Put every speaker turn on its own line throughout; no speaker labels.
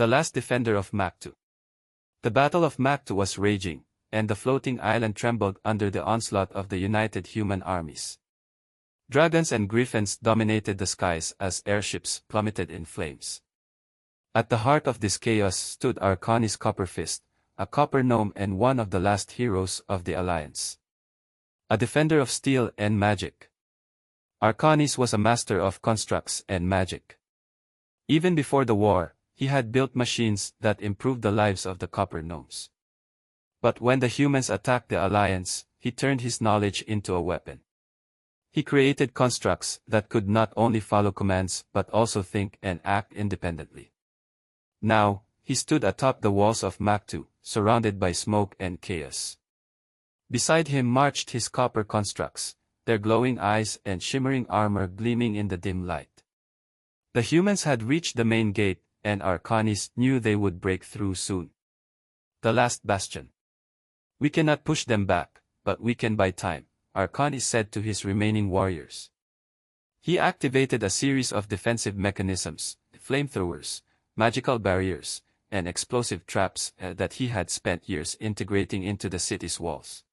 The last defender of Mactu. The Battle of Mactu was raging, and the floating island trembled under the onslaught of the united human armies. Dragons and griffins dominated the skies as airships plummeted in flames. At the heart of this chaos stood Arkanis Kupferfaust, a copper gnome and one of the last heroes of the Alliance. A defender of steel and magic. Arkanis was a master of constructs and magic. Even before the war, he had built machines that improved the lives of the copper gnomes. But when the humans attacked the Alliance, he turned his knowledge into a weapon. He created constructs that could not only follow commands but also think and act independently. Now, he stood atop the walls of Mactu, surrounded by smoke and chaos. Beside him marched his copper constructs, their glowing eyes and shimmering armor gleaming in the dim light. The humans had reached the main gate, and Arkanis knew they would break through soon. The last bastion. We cannot push them back, but we can buy time, Arkanis said to his remaining warriors. He activated a series of defensive mechanisms, flamethrowers, magical barriers, and explosive traps that he had spent years integrating into the city's walls.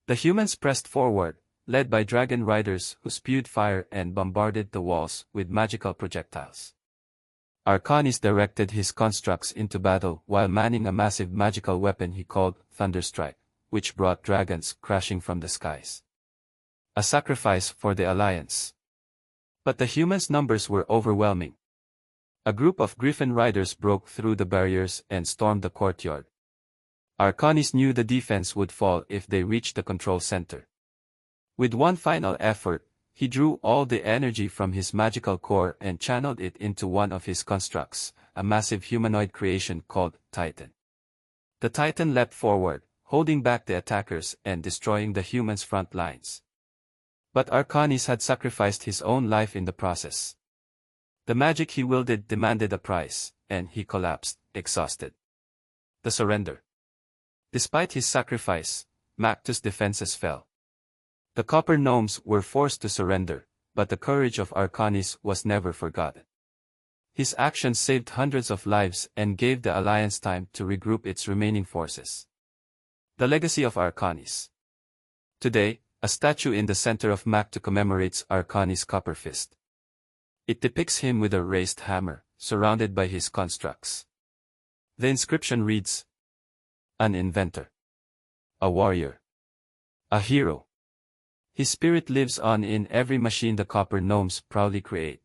The humans pressed forward, led by dragon riders who spewed fire and bombarded the walls with magical projectiles. Arkanis directed his constructs into battle while manning a massive magical weapon he called Thunderstrike, which brought dragons crashing from the skies. A sacrifice for the Alliance. But the humans' numbers were overwhelming. A group of griffin riders broke through the barriers and stormed the courtyard. Arkanis knew the defense would fall if they reached the control center. With one final effort, he drew all the energy from his magical core and channeled it into one of his constructs, a massive humanoid creation called Titan. The Titan leapt forward, holding back the attackers and destroying the humans' front lines. But Arkanis had sacrificed his own life in the process. The magic he wielded demanded a price, and he collapsed, exhausted. The surrender. Despite his sacrifice, Mactu's defenses fell. The copper gnomes were forced to surrender, but the courage of Arkanis was never forgotten. His actions saved hundreds of lives and gave the Alliance time to regroup its remaining forces. The legacy of Arkanis. Today, a statue in the center of Mactu commemorates Arkanis Kupferfaust. It depicts him with a raised hammer, surrounded by his constructs. The inscription reads, "An inventor. A warrior. A hero. His spirit lives on in every machine the copper gnomes proudly create."